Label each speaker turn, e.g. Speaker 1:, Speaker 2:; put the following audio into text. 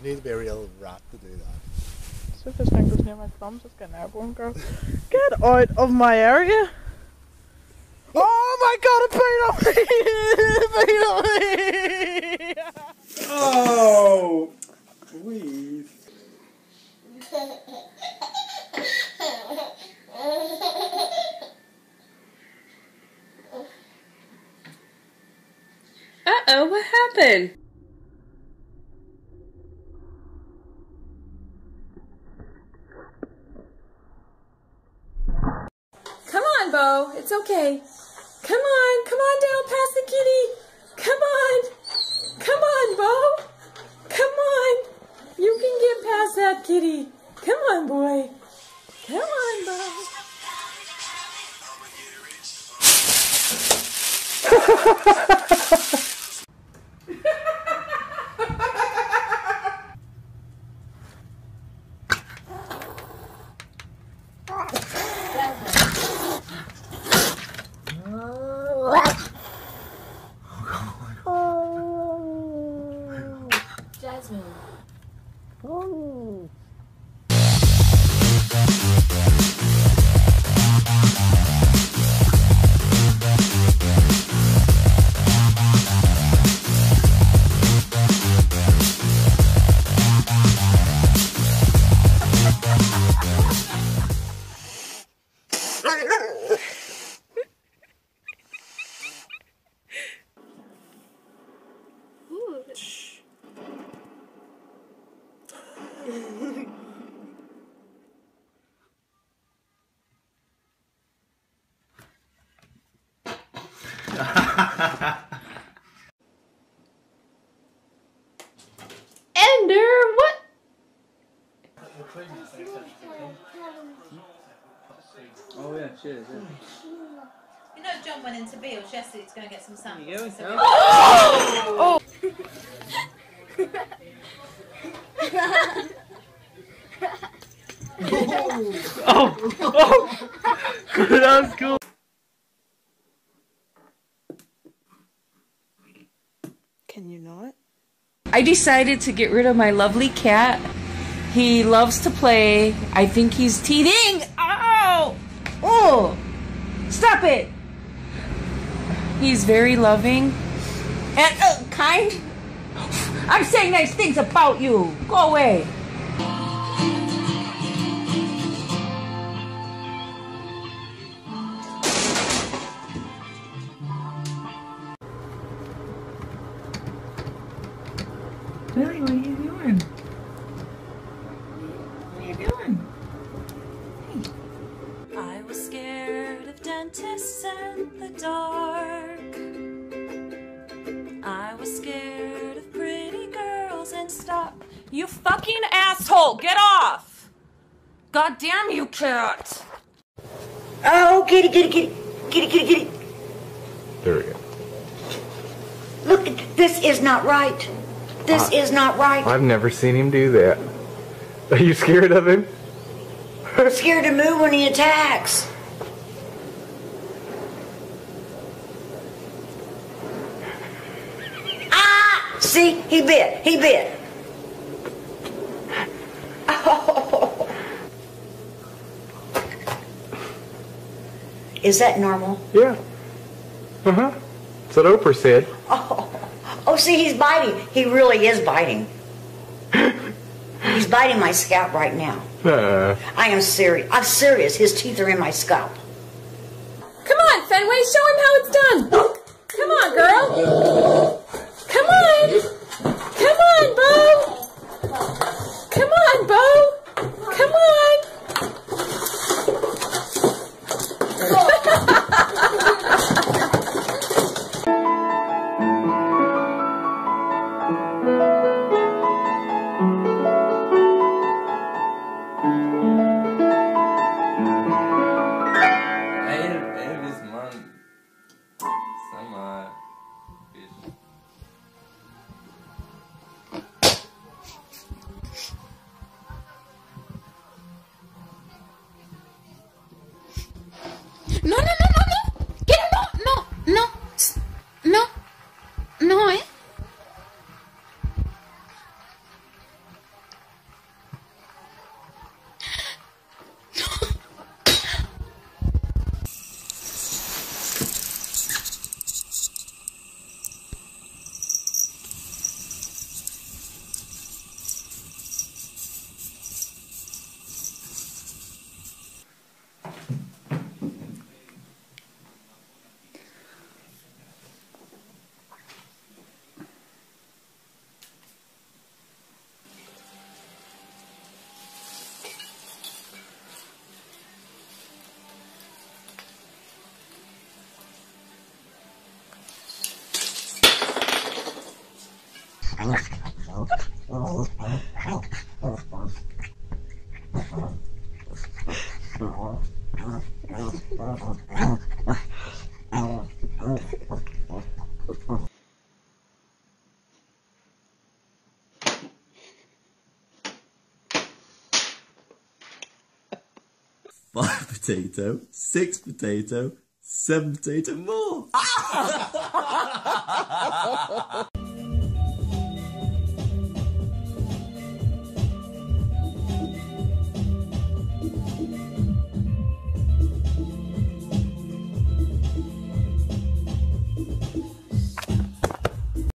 Speaker 1: need to be a real rat to do that.
Speaker 2: So if this thing goes near my thumbs, it's getting airborne, girl. Get out of my area! Oh my god, it beat on me! It beat on me!
Speaker 3: Oh! Please.
Speaker 4: Uh-oh, what happened? Come on, Bo. It's okay. Come on down past the kitty. Come on, Bo. Come on. You can get past that kitty. Come on, boy. Come on, Bo. Jasmine. Oh. Ender, what?
Speaker 3: Oh yeah, she is. Yeah.
Speaker 5: You know, John went into Beale's yesterday to go and get some samples.
Speaker 2: Oh!
Speaker 3: Oh! That was cool.
Speaker 2: Can you not?
Speaker 4: I decided to get rid of my lovely cat. He loves to play. I think he's teething. Ow! Oh! Stop it! He's very loving and kind. I'm saying nice things about you. Go away.
Speaker 6: Lily, what are you doing? What are you doing?
Speaker 7: I was scared of dentists and the dark. I was scared of pretty girls and stuff.
Speaker 4: You fucking asshole! Get off! God damn you, cat!
Speaker 6: Oh, kitty, kitty, kitty. Kitty, kitty, kitty.
Speaker 8: There we go.
Speaker 6: Look, this is not right. This is not right.
Speaker 8: I've never seen him do that. Are you scared of him?
Speaker 6: I'm scared to move when he attacks. Ah! See? He bit. He bit. Oh. Is that normal?
Speaker 8: Yeah. Uh-huh. That's what Oprah said.
Speaker 6: Oh, see, he's biting. He really is biting. He's biting my scalp right now. I am serious. I'm serious. His teeth are in my scalp.
Speaker 4: Come on, Fenway, show him how it's done! Come on, girl! Come on! Come on, Bo! Come on, Bo! Come on!
Speaker 9: Five potato, 6 potato, 7 potato more.